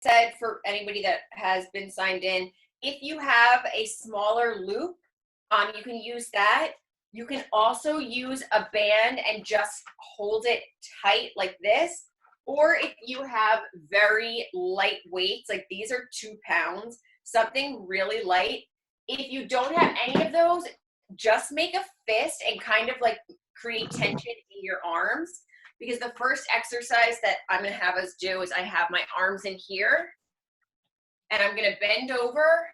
said, for anybody that has been signed in, if you have a smaller loop, you can use that. You can also use a band and just hold it tight like this. Or if you have very light weights, like these are 2 pounds, something really light. If you don't have any of those, just make a fist and kind of like create tension in your arms. Because the first exercise that I'm gonna have us do is I have my arms in here and I'm gonna bend over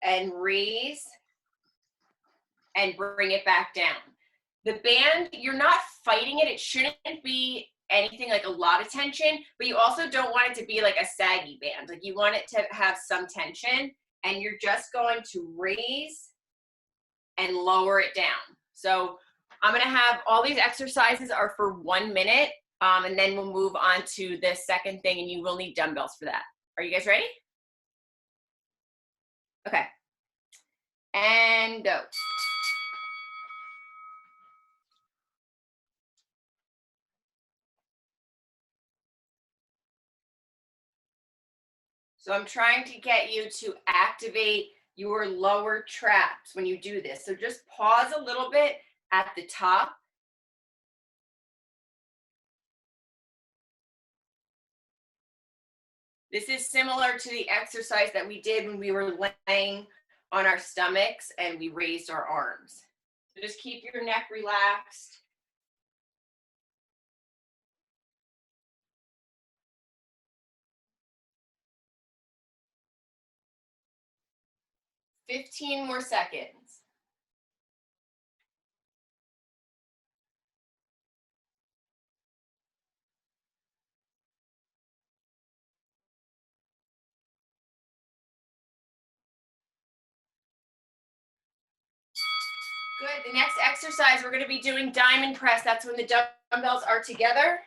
and raise and bring it back down. The band, you're not fighting it. It shouldn't be anything like a lot of tension, but you also don't want it to be like a saggy band. Like you want it to have some tension, and you're just going to raise and lower it down. So I'm gonna have all these exercises are for 1 minute, and then we'll move on to the second thing, and you will need dumbbells for that. Are you guys ready? Okay. And go. So I'm trying to get you to activate your lower traps when you do this. So just pause a little bit at the top. This is similar to the exercise that we did when we were laying on our stomachs and we raised our arms. So just keep your neck relaxed. "15 more seconds. Good. The next exercise, we're going to be doing diamond press. That's when the dumbbells are together.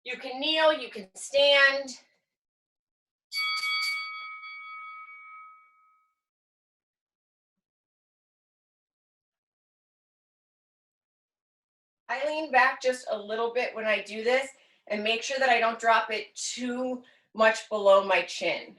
You can kneel, you can stand. I lean back just a little bit when I do this and make sure that I don't drop it too much below my chin.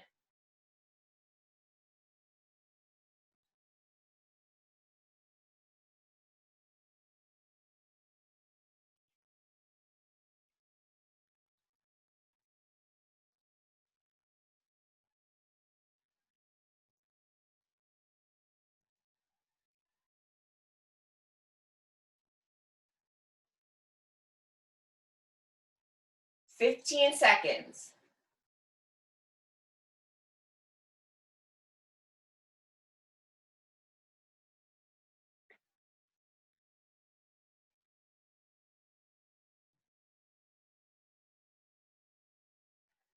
"15 seconds.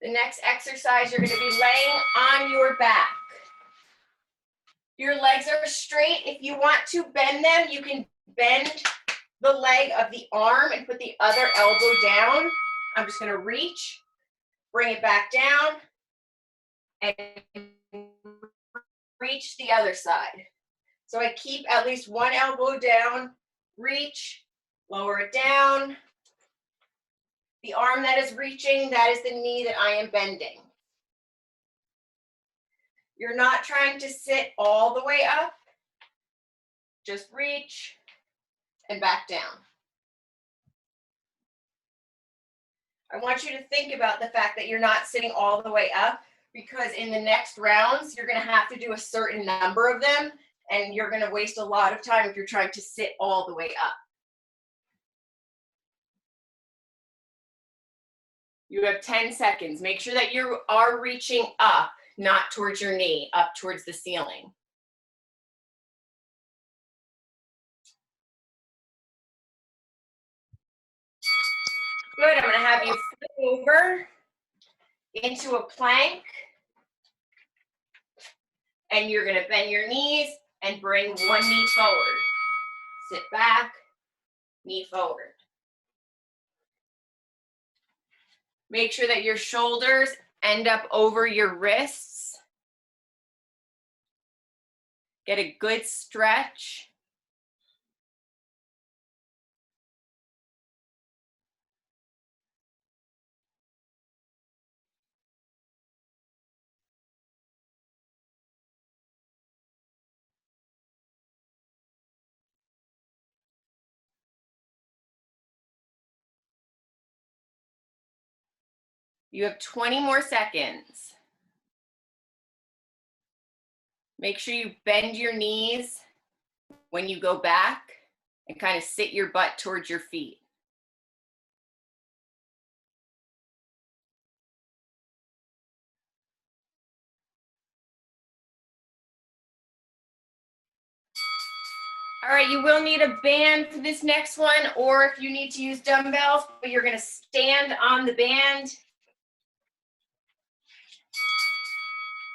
The next exercise, you're going to be laying on your back. Your legs are straight. If you want to bend them, you can bend the leg of the arm and put the other elbow down. I'm just going to reach, bring it back down, and reach the other side. So I keep at least one elbow down, reach, lower it down. The arm that is reaching, that is the knee that I am bending. You're not trying to sit all the way up. Just reach and back down. I want you to think about the fact that you're not sitting all the way up, because in the next rounds, you're going to have to do a certain number of them, and you're going to waste a lot of time if you're trying to sit all the way up. You have 10 seconds. Make sure that you are reaching up, not towards your knee, up towards the ceiling. Good. I'm going to have you flip over into a plank. And you're going to bend your knees and bring one knee forward. Sit back, knee forward. Make sure that your shoulders end up over your wrists. Get a good stretch. You have 20 more seconds. Make sure you bend your knees when you go back and kind of sit your butt towards your feet. All right, you will need a band for this next one, or if you need to use dumbbells, but you're gonna stand on the band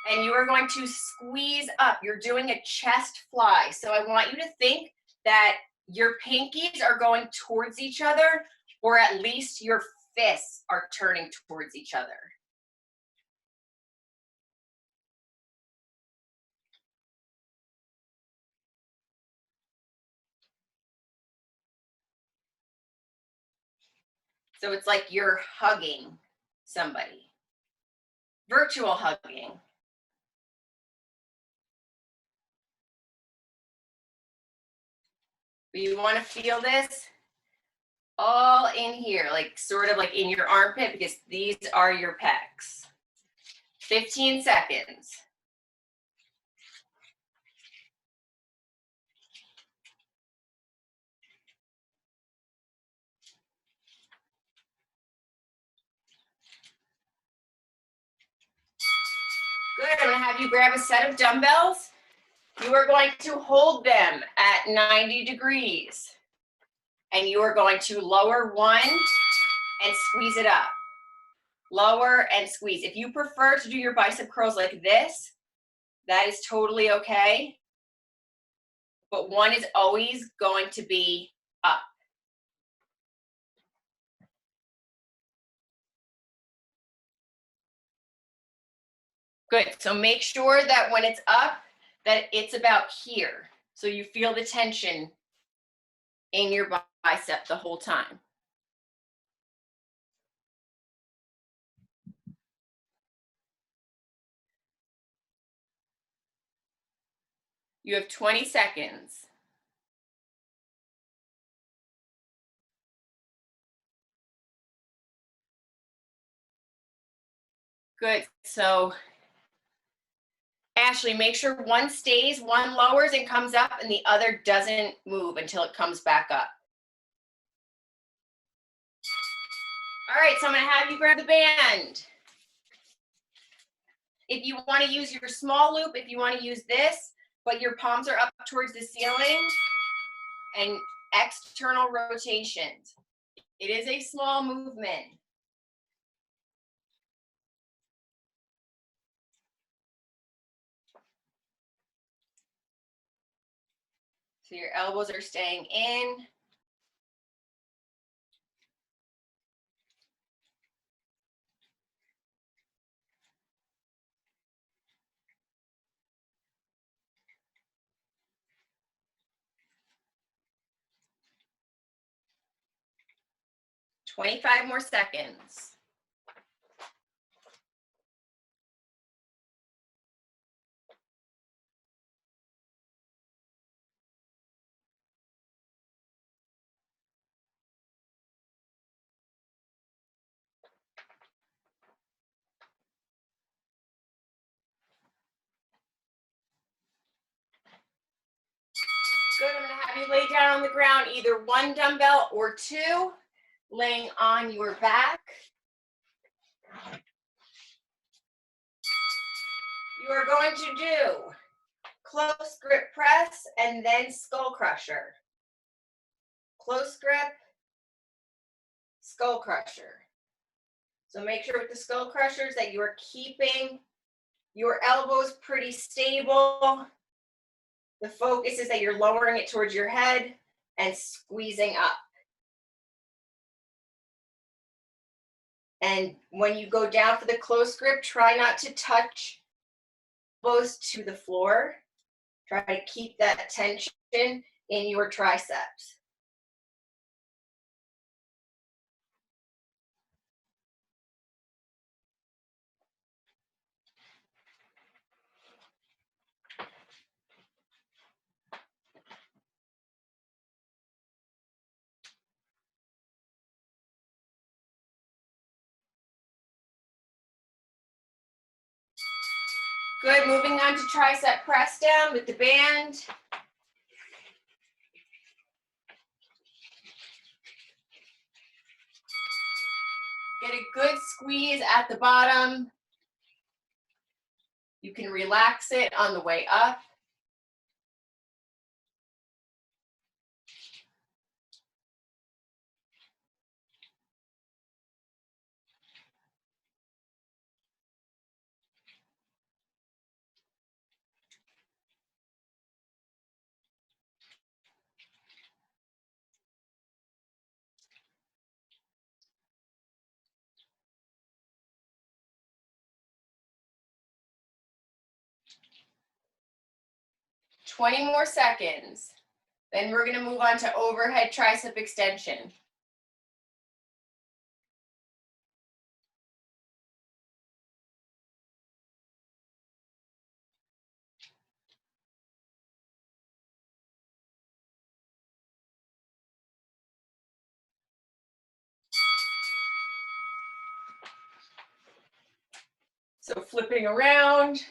and you are going to squeeze up. You're doing a chest fly. So I want you to think that your pinkies are going towards each other, or at least your fists are turning towards each other. So it's like you're hugging somebody. Virtual hugging. But you want to feel this all in here, like sort of like in your armpit, because these are your pecs. 15 seconds. Good, I'm gonna have you grab a set of dumbbells. You are going to hold them at 90 degrees. And you are going to lower one and squeeze it up. Lower and squeeze. If you prefer to do your bicep curls like this, that is totally okay. But one is always going to be up. Good, so make sure that when it's up, that it's about here. So you feel the tension in your bicep the whole time. You have 20 seconds. Good, so Ashley, make sure one stays, one lowers and comes up, and the other doesn't move until it comes back up. All right, so I'm gonna have you grab the band. If you wanna use your small loop, if you wanna use this, but your palms are up towards the ceiling, and external rotations. It is a small movement. So your elbows are staying in. "25 more seconds. Good, I'm gonna have you lay down on the ground, either one dumbbell or two, laying on your back. You are going to do close grip press and then skull crusher. Close grip, skull crusher. So make sure with the skull crushers that you are keeping your elbows pretty stable. The focus is that you're lowering it towards your head and squeezing up. And when you go down for the close grip, try not to touch elbows to the floor. Try to keep that tension in your triceps. Good, moving on to tricep press down with the band. Get a good squeeze at the bottom. You can relax it on the way up. Twenty more seconds. Then we're going to move on to overhead tricep extension. So flipping around.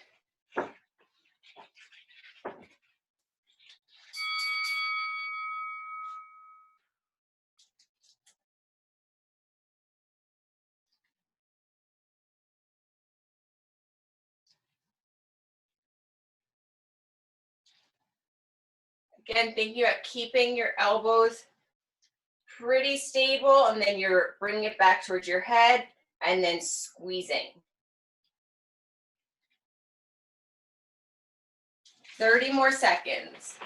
Again, thinking about keeping your elbows pretty stable, and then you're bringing it back towards your head and then squeezing. 30 more seconds.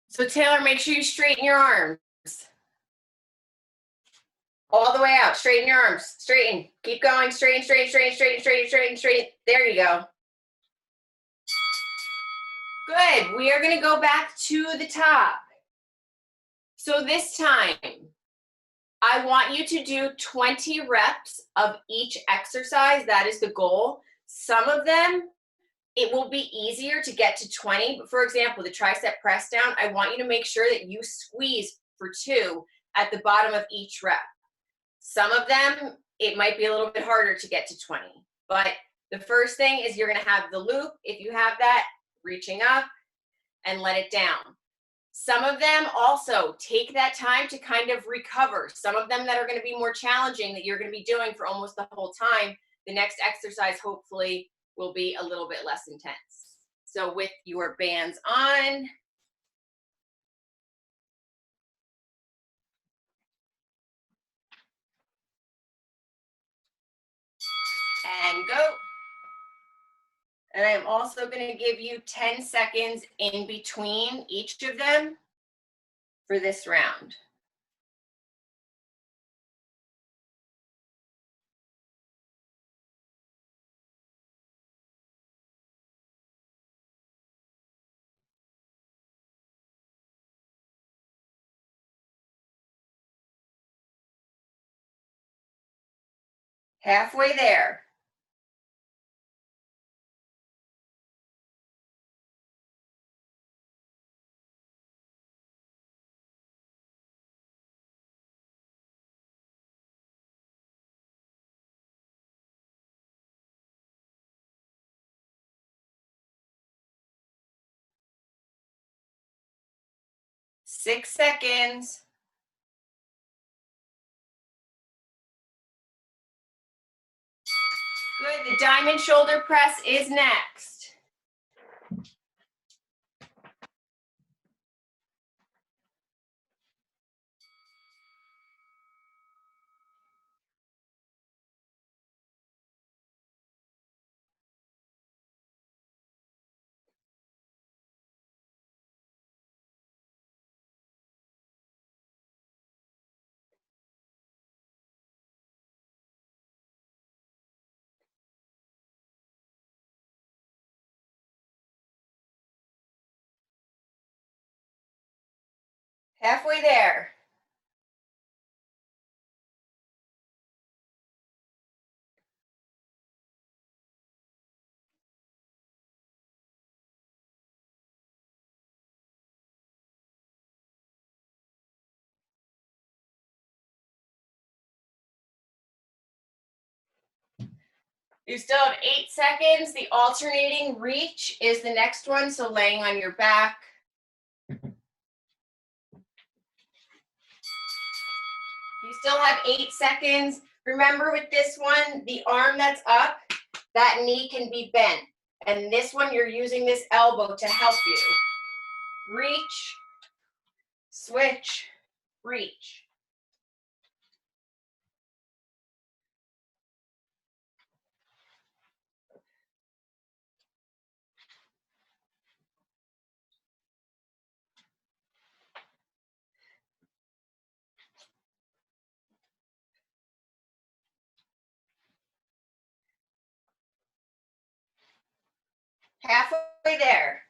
So Taylor, make sure you straighten your arms. All the way out, straighten your arms, straighten, keep going, straighten, straighten, straighten, straighten, straighten, straighten, straighten. There you go. Good, we are gonna go back to the top. So this time, I want you to do 20 reps of each exercise. That is the goal. Some of them, it will be easier to get to 20. But for example, the tricep press down, I want you to make sure that you squeeze for 2 at the bottom of each rep. Some of them, it might be a little bit harder to get to 20. But the first thing is you're gonna have the loop. If you have that, reaching up and let it down. Some of them also take that time to kind of recover. Some of them that are going to be more challenging that you're going to be doing for almost the whole time, the next exercise hopefully will be a little bit less intense. So with your bands on, and go. And I'm also going to give you 10 seconds in between each of them for this round. Halfway there. Six seconds. Good, the diamond shoulder press is next. Halfway there. You still have 8 seconds. The alternating reach is the next one, so laying on your back. You still have 8 seconds. Remember with this one, the arm that's up, that knee can be bent. And this one, you're using this elbow to help you. Reach, switch, reach. Halfway there.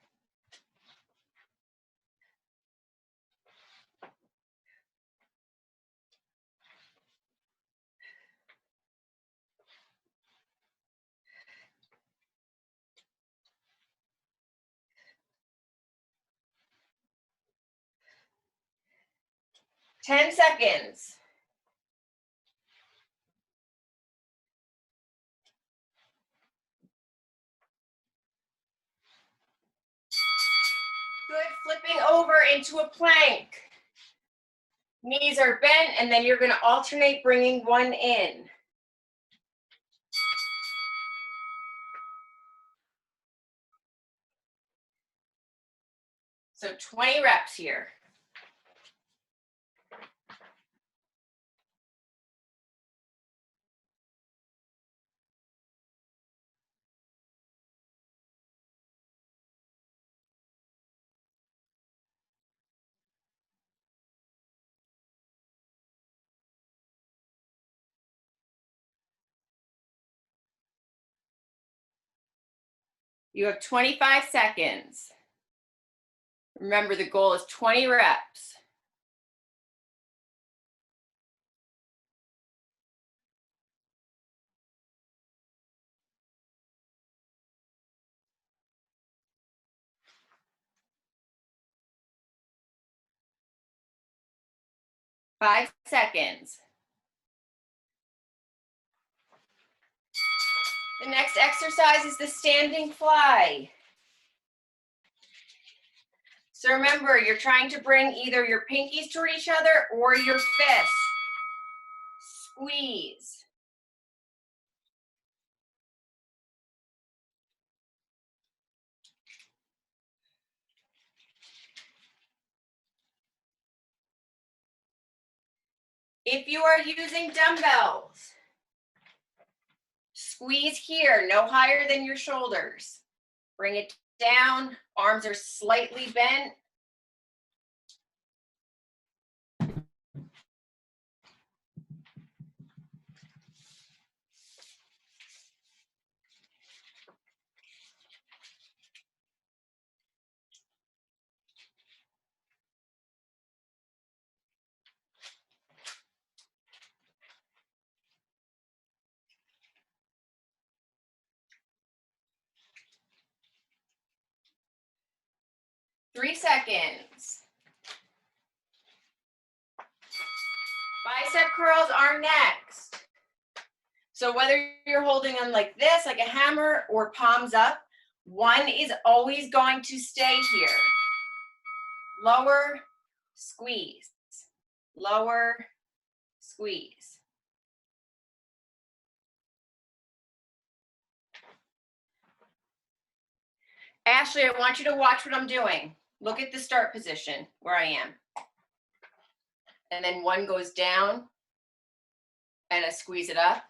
Ten seconds. Good, flipping over into a plank. Knees are bent, and then you're gonna alternate bringing one in. So 20 reps here. You have 25 seconds. Remember, the goal is 20 reps. Five seconds. The next exercise is the standing fly. So remember, you're trying to bring either your pinkies toward each other or your fists. Squeeze. If you are using dumbbells, squeeze here, no higher than your shoulders. Bring it down, arms are slightly bent. Three seconds. Bicep curls are next. So whether you're holding them like this, like a hammer, or palms up, one is always going to stay here. Lower, squeeze. Lower, squeeze. Ashley, I want you to watch what I'm doing. Look at the start position where I am. And then one goes down, and I squeeze it up.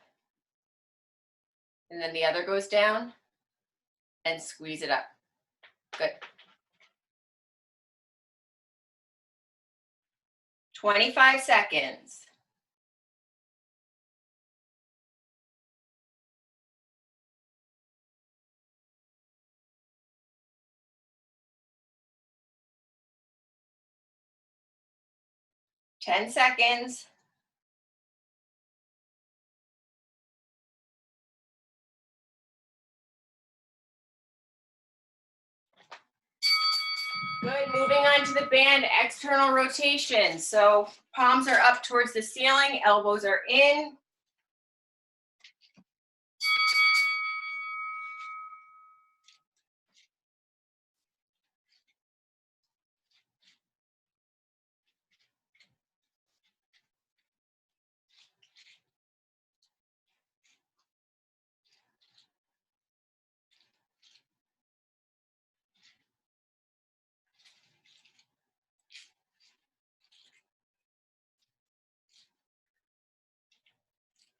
And then the other goes down, and squeeze it up. Good. 25 seconds. Ten seconds. Good, moving on to the band external rotation. So palms are up towards the ceiling, elbows are in.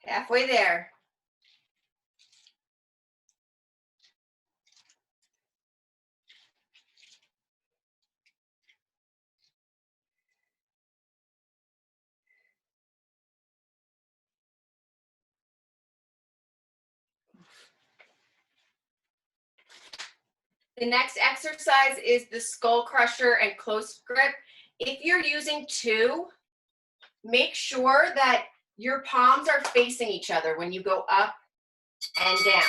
Halfway there. The next exercise is the skull crusher and close grip. If you're using two, make sure that your palms are facing each other when you go up and down.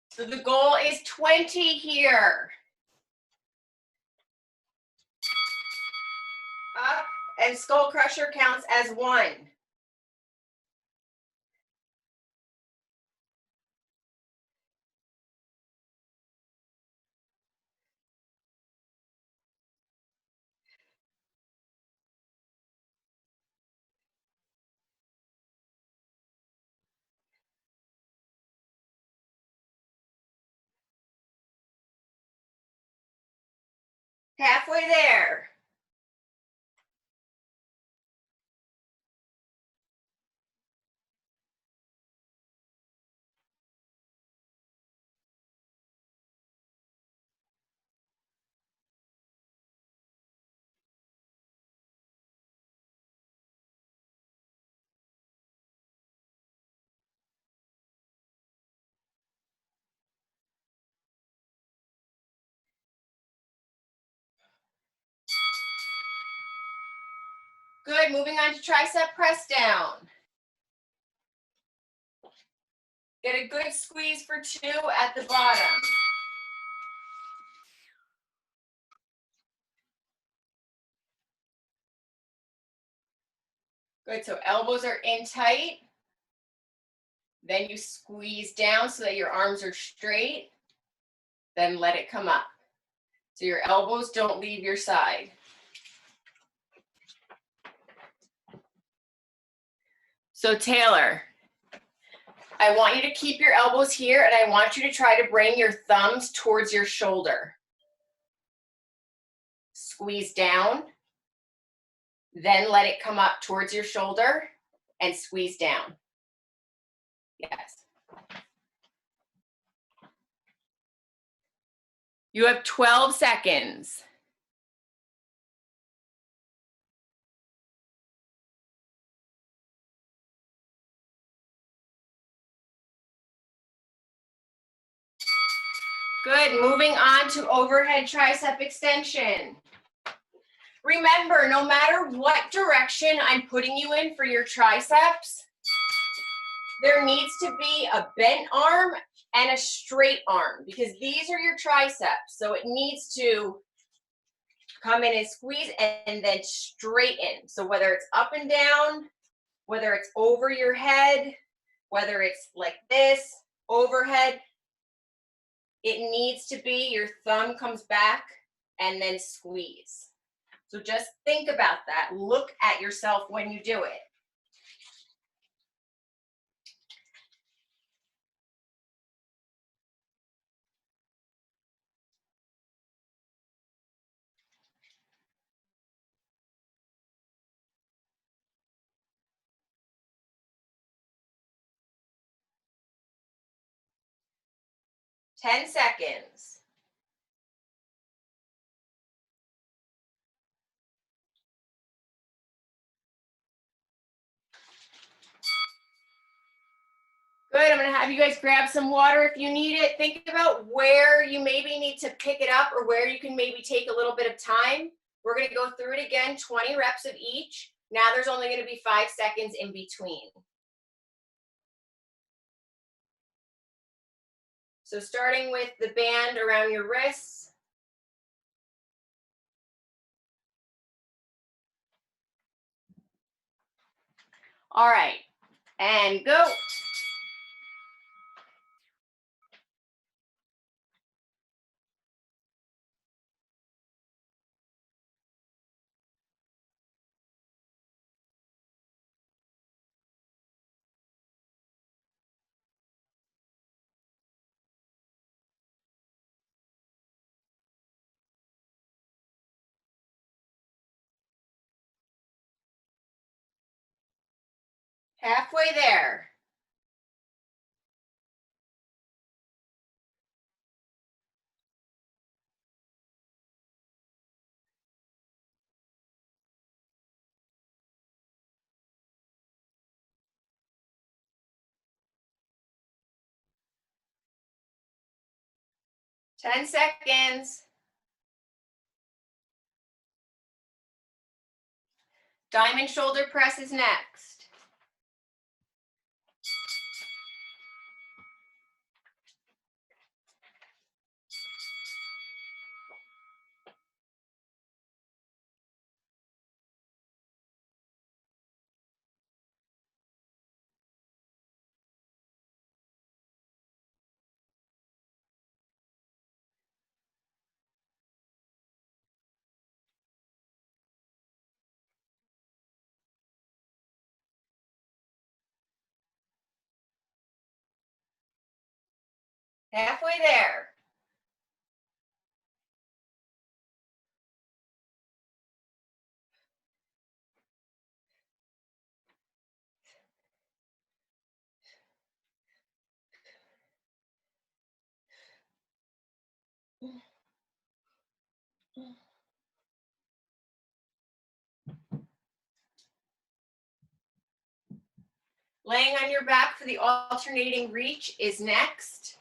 So the goal is 20 here. Up, and skull crusher counts as 1. Halfway there. Good, moving on to tricep press down. Get a good squeeze for 2 at the bottom. Good, so elbows are in tight. Then you squeeze down so that your arms are straight. Then let it come up. So your elbows don't leave your side. So Taylor, I want you to keep your elbows here and I want you to try to bring your thumbs towards your shoulder. Squeeze down, then let it come up towards your shoulder and squeeze down. Yes. You have 12 seconds. Good, moving on to overhead tricep extension. Remember, no matter what direction I'm putting you in for your triceps, there needs to be a bent arm and a straight arm because these are your triceps. So it needs to come in and squeeze and then straighten. So whether it's up and down, whether it's over your head, whether it's like this, overhead, it needs to be your thumb comes back and then squeeze. So just think about that. Look at yourself when you do it. Ten seconds. Good, I'm gonna have you guys grab some water if you need it. Think about where you maybe need to pick it up or where you can maybe take a little bit of time. We're gonna go through it again, 20 reps of each. Now there's only gonna be 5 seconds in between. So starting with the band around your wrists. All right, and go. Halfway there. Ten seconds. Diamond shoulder press is next. Halfway there. Laying on your back for the alternating reach is next.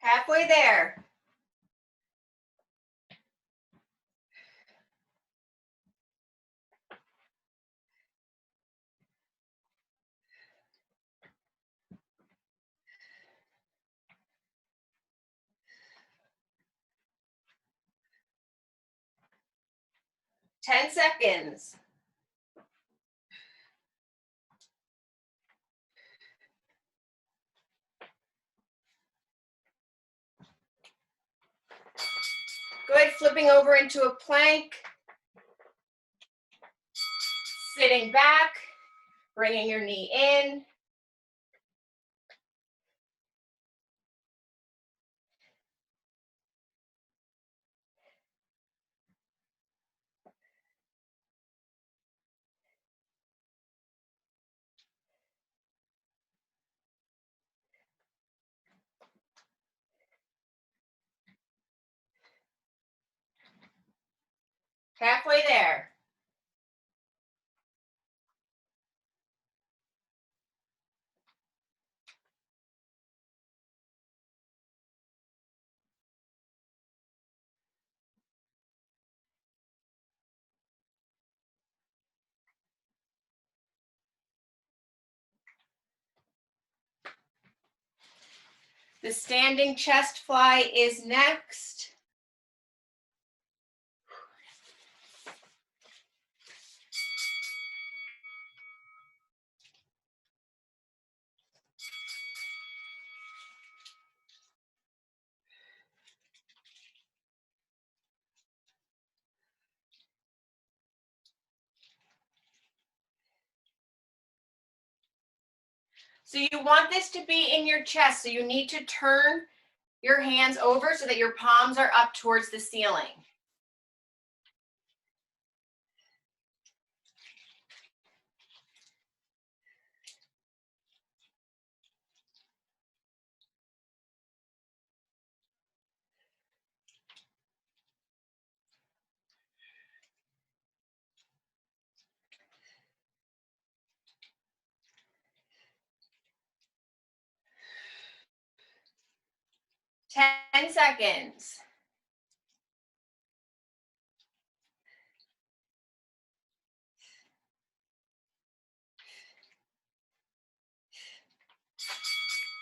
Halfway there. Ten seconds. Good, flipping over into a plank. Sitting back, bringing your knee in. Halfway there. The standing chest fly is next. So you want this to be in your chest, so you need to turn your hands over so that your palms are up towards the ceiling. Ten seconds.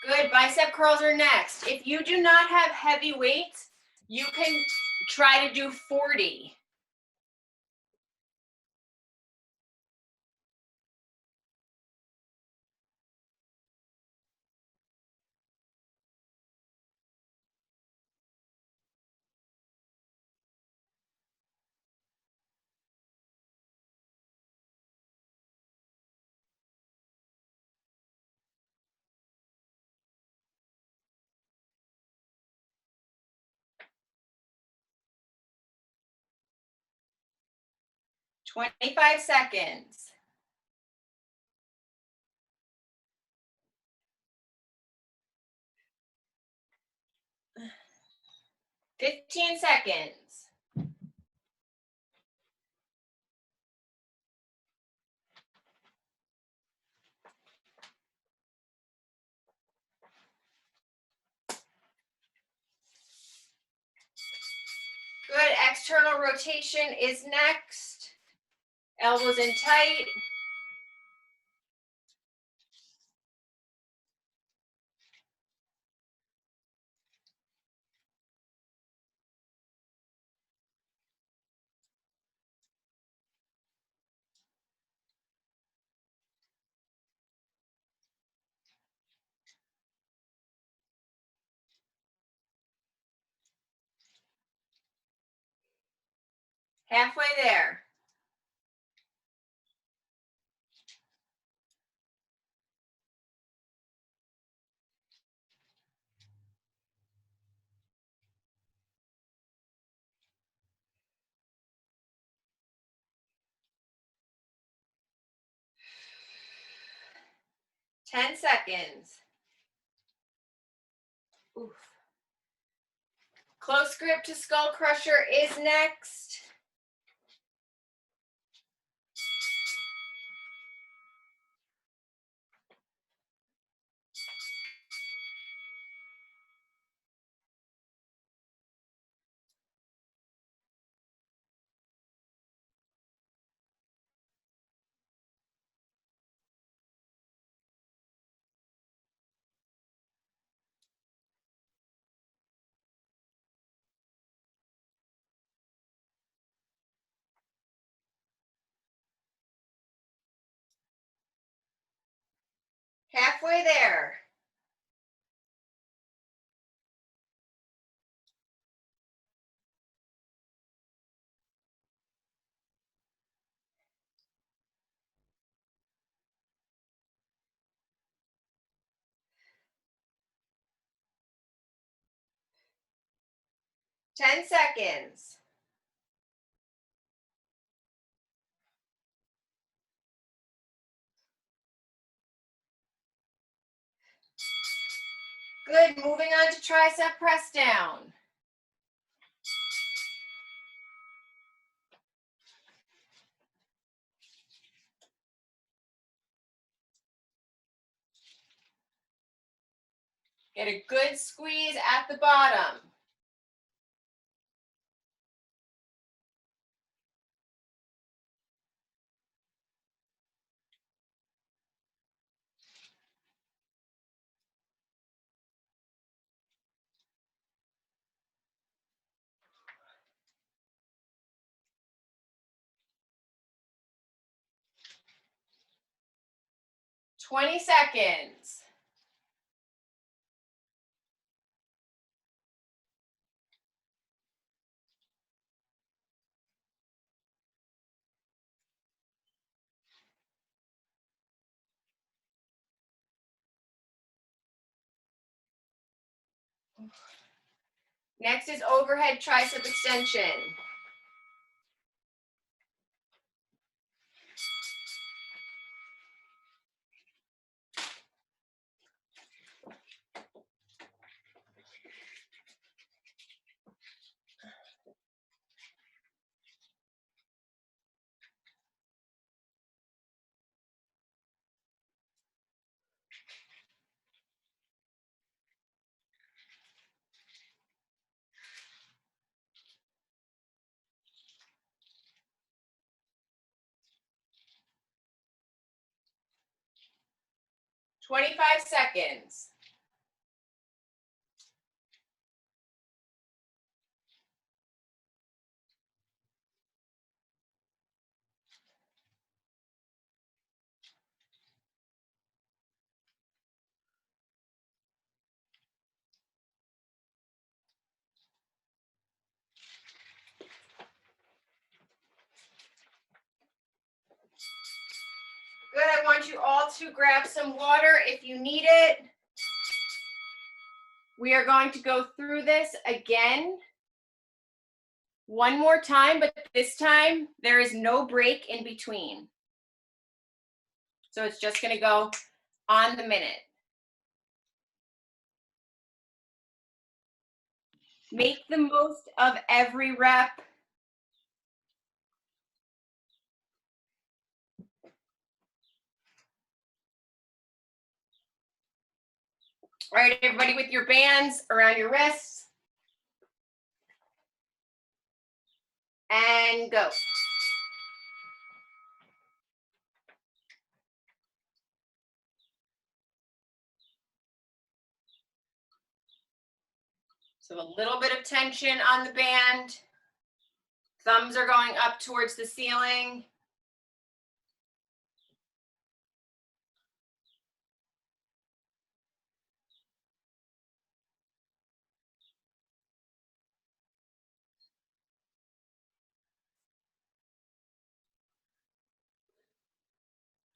Good, bicep curls are next. If you do not have heavy weights, you can try to do 40. 25 seconds. 15 seconds. Good. External rotation is next. Elbows in tight. Halfway there. Ten seconds. Oof. Close grip to skull crusher is next. Halfway there. Ten seconds. Good. Moving on to tricep press down. Get a good squeeze at the bottom. Twenty seconds. Next is overhead tricep extension. Twenty-five seconds. Good. I want you all to grab some water if you need it. We are going to go through this again. One more time, but this time there is no break in between. So it's just going to go on the minute. Make the most of every rep. All right, everybody with your bands around your wrists. And go. So a little bit of tension on the band. Thumbs are going up towards the ceiling.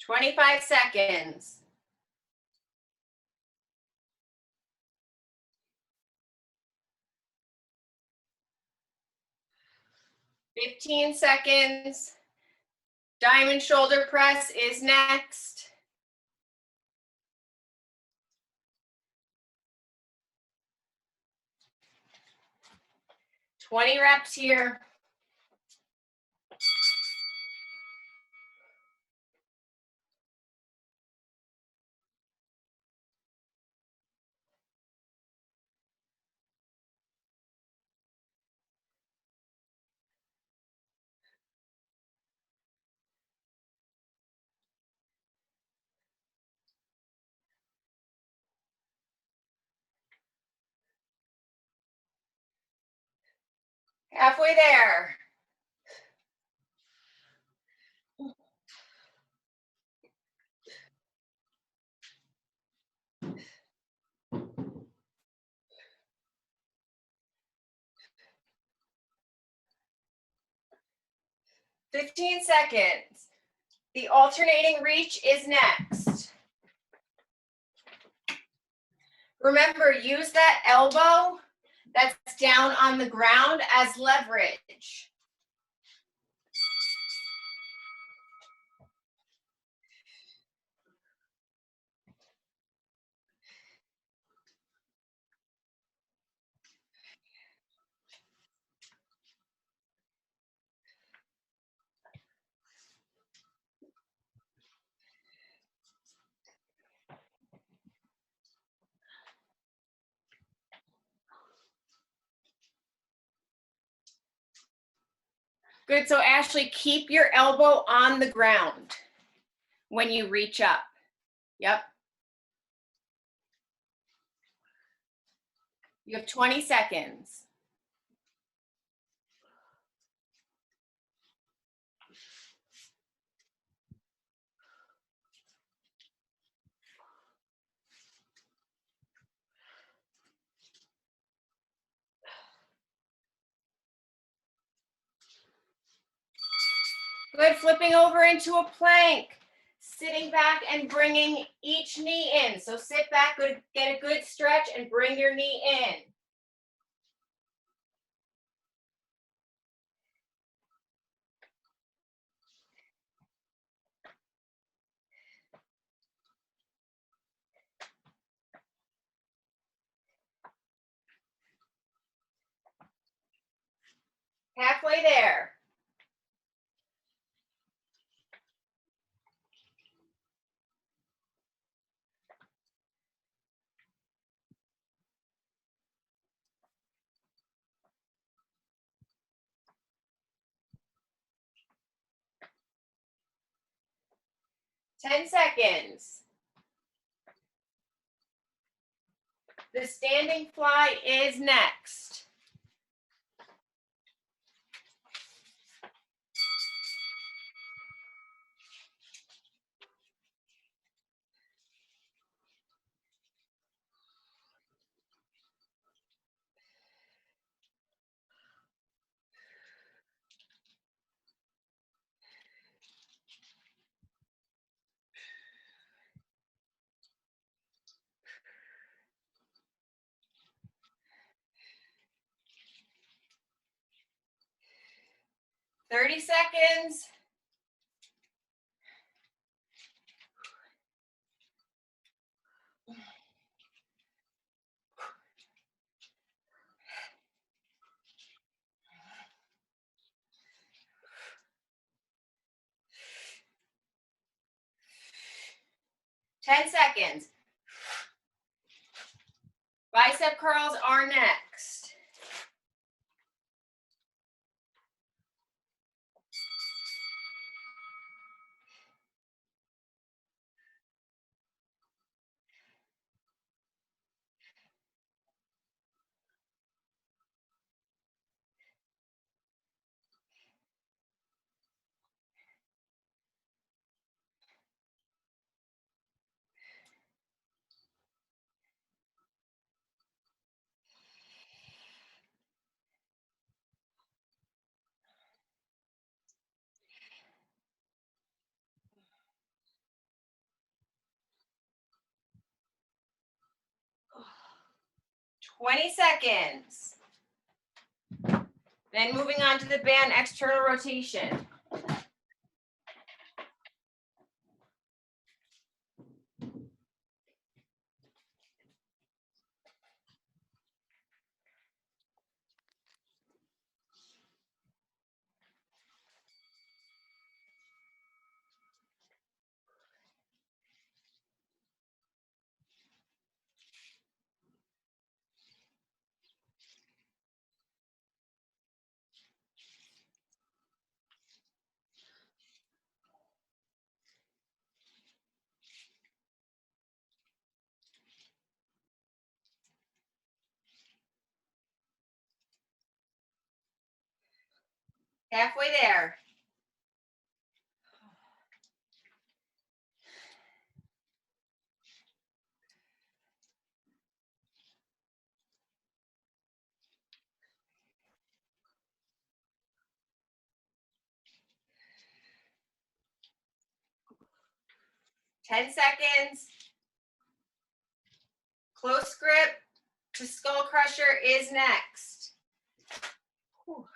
"25 seconds. "15 seconds. Diamond shoulder press is next. "20 reps here. Halfway there. "15 seconds. The alternating reach is next. Remember, use that elbow that's down on the ground as leverage. Good, so Ashley, keep your elbow on the ground when you reach up. Yep. You have 20 seconds. Good, flipping over into a plank. Sitting back and bringing each knee in. So sit back, get a good stretch and bring your knee in. Halfway there. "10 seconds. The standing fly is next. 30 seconds. Ten seconds. Bicep curls are next. $20. Then moving on to the band external rotation. Halfway there. Ten seconds. Close grip to skull crusher is next. Whew.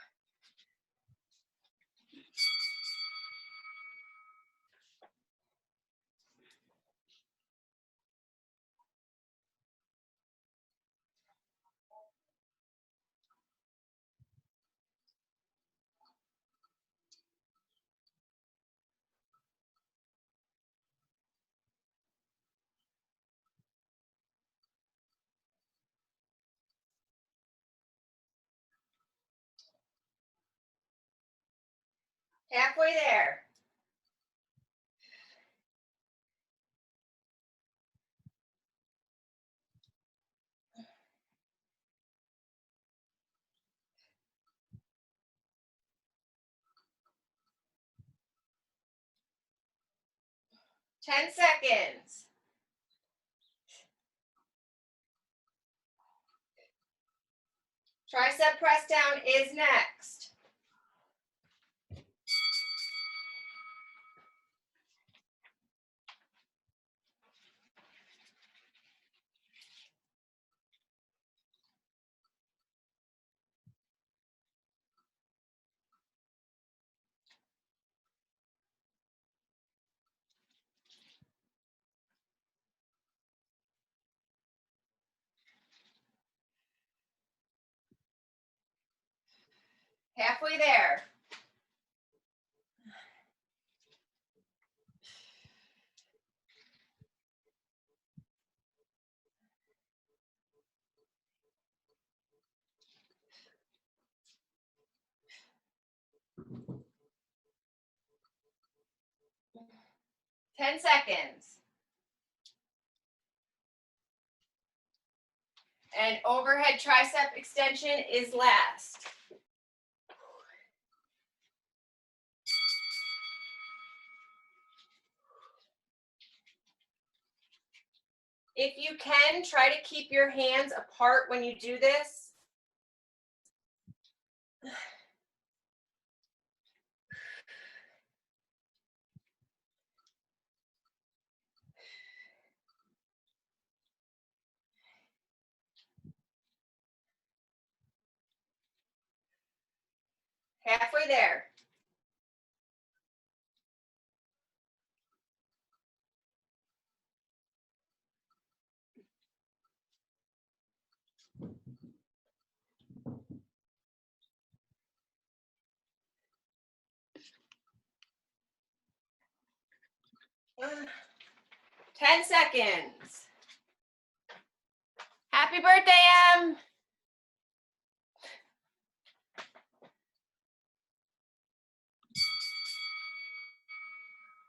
Halfway there. Ten seconds. Tricep press down is next. Halfway there. Ten seconds. And overhead tricep extension is last. If you can, try to keep your hands apart when you do this. Halfway there. 10 seconds. Happy birthday, Em.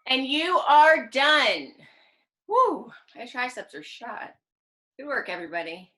And you are done. Woo, my triceps are shot. Good work, everybody.